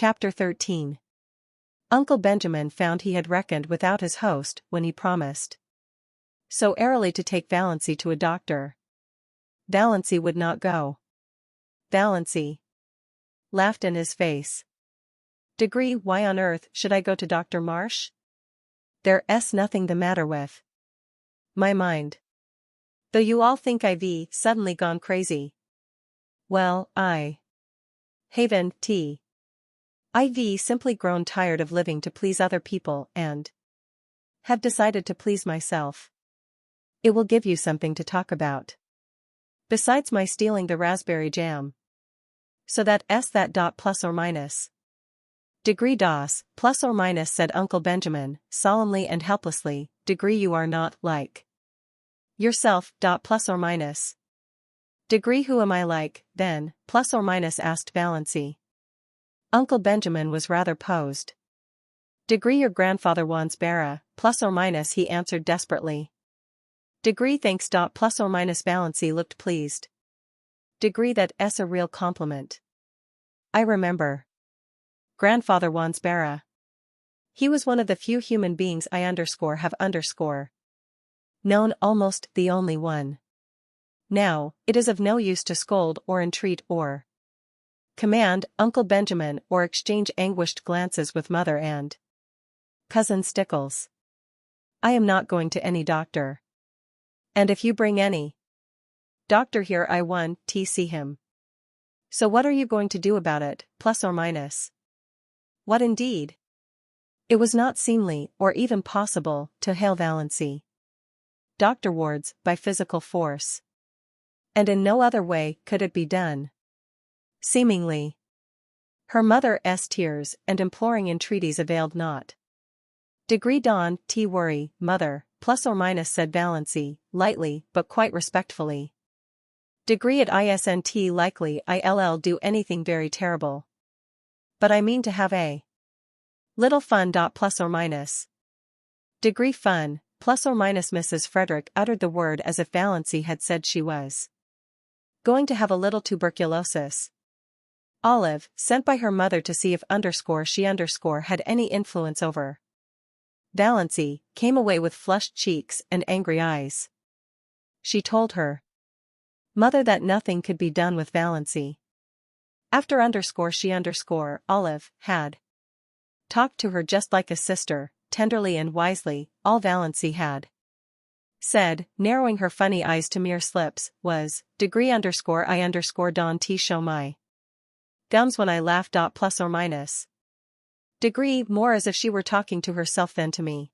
Chapter 13. Uncle Benjamin found he had reckoned without his host when he promised so airily to take Valancy to a doctor. Valancy would not go. Valancy laughed in his face. Degree, why on earth should I go to Dr. Marsh? There's nothing the matter with my mind. Though you all think I've suddenly gone crazy. Well, haven't. I've simply grown tired of living to please other people and have decided to please myself. It will give you something to talk about. Besides my stealing the raspberry jam. So that's that. Plus or minus. Degree DOS, plus or minus, said Uncle Benjamin, solemnly and helplessly. Degree, you are not like yourself. Plus or minus. Degree, who am I like, then? Plus or minus, asked Valancy. Uncle Benjamin was rather posed. Degree, your grandfather wants Bara, plus or minus, he answered desperately. Degree, thanks. Plus or minus, Valancy looked pleased. Degree, that's a real compliment. I remember. Grandfather wants Bara. He was one of the few human beings I have known, almost the only one. Now, it is of no use to scold or entreat or command Uncle Benjamin or exchange anguished glances with Mother and Cousin Stickles. I am not going to any doctor. And if you bring any doctor here, I want to see him. So what are you going to do about it, plus or minus? What indeed? It was not seemly or even possible to hail Valancy Dr. Wards by physical force. And in no other way could it be done. Seemingly. Her mother's tears and imploring entreaties availed not. Degree, don't worry, Mother, plus or minus, said Valancy, lightly but quite respectfully. Degree, it isn't likely I'll do anything very terrible. But I mean to have a little fun. Plus or minus. Degree, fun, plus or minus. Mrs. Frederick uttered the word as if Valancy had said she was going to have a little tuberculosis. Olive, sent by her mother to see if she had any influence over Valancy, came away with flushed cheeks and angry eyes. She told her mother that nothing could be done with Valancy. After she Olive had talked to her just like a sister, tenderly and wisely. All Valancy had said, narrowing her funny eyes to mere slips, was, Degree I don't show my gums when I laugh. Plus or minus. Degree, more as if she were talking to herself than to me.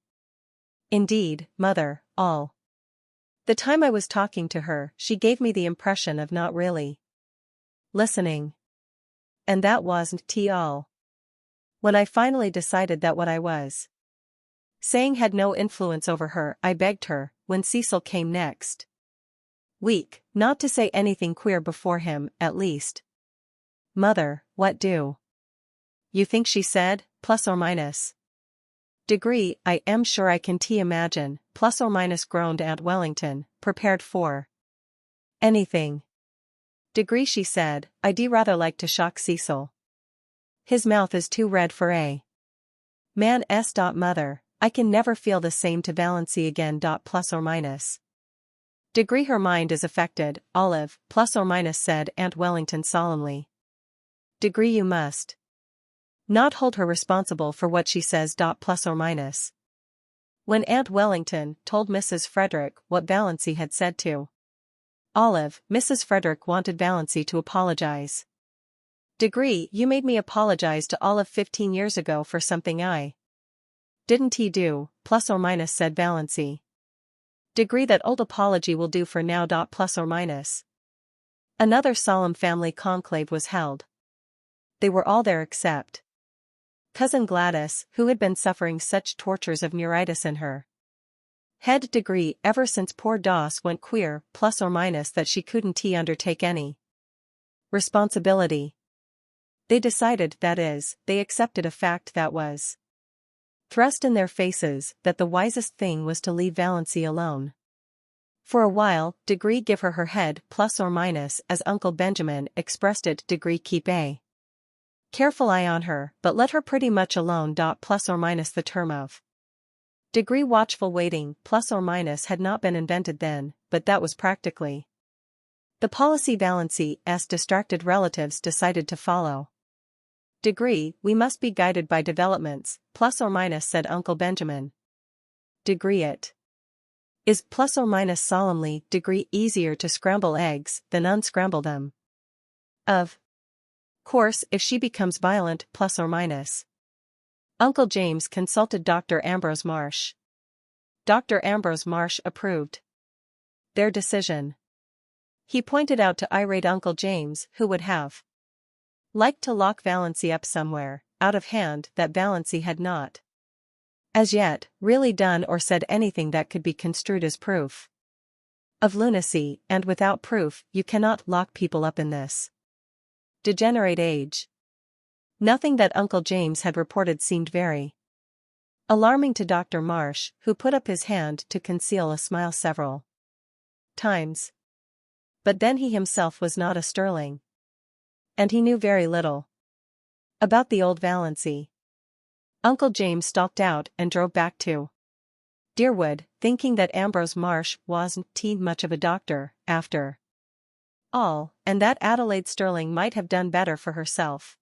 Indeed, Mother, all the time I was talking to her, she gave me the impression of not really listening. And that wasn't all. When I finally decided that what I was saying had no influence over her, I begged her, when Cecil came next week, not to say anything queer before him, at least. Mother, what do you think she said, plus or minus? Degree, I am sure I can imagine, plus or minus, groaned Aunt Wellington, prepared for anything. Degree, she said, I'd rather like to shock Cecil. His mouth is too red for a man's. Mother, I can never feel the same to Valancy again. Plus or minus. Degree, her mind is affected, Olive, plus or minus, said Aunt Wellington solemnly. Degree, you must not hold her responsible for what she says. Plus or minus. When Aunt Wellington told Mrs. Frederick what Valancy had said to Olive, Mrs. Frederick wanted Valancy to apologize. Degree, you made me apologize to Olive 15 years ago for something I didn't do, plus or minus, said Valancy. Degree, that old apology will do for now. Plus or minus. Another solemn family conclave was held. They were all there except Cousin Gladys, who had been suffering such tortures of neuritis in her head. Degree, ever since poor Doss went queer, plus or minus, that she couldn't undertake any responsibility. They decided, that is, they accepted a fact that was thrust in their faces, that the wisest thing was to leave Valancy alone. For a while, Degree, give her her head, plus or minus, as Uncle Benjamin expressed it. Degree, keep a Careful eye on her, but let her pretty much alone. Plus or minus the term of degree. Watchful waiting, plus or minus had not been invented then, but that was practically the policy Valency's distracted relatives decided to follow. Degree, we must be guided by developments, plus or minus, said Uncle Benjamin. Degree, it is plus or minus solemnly. Degree, easier to scramble eggs than unscramble them. Of course, if she becomes violent, plus or minus. Uncle James consulted Dr. Ambrose Marsh. Dr. Ambrose Marsh approved their decision. He pointed out to irate Uncle James, who would have liked to lock Valency up somewhere, out of hand, that Valency had not as yet really done or said anything that could be construed as proof of lunacy, and without proof you cannot lock people up in this degenerate age. Nothing that Uncle James had reported seemed very alarming to Dr. Marsh, who put up his hand to conceal a smile several times. But then he himself was not a Sterling. And he knew very little about the old Valency. Uncle James stalked out and drove back to Deerwood, thinking that Ambrose Marsh wasn't much of a doctor, after all, and that Adelaide Sterling might have done better for herself.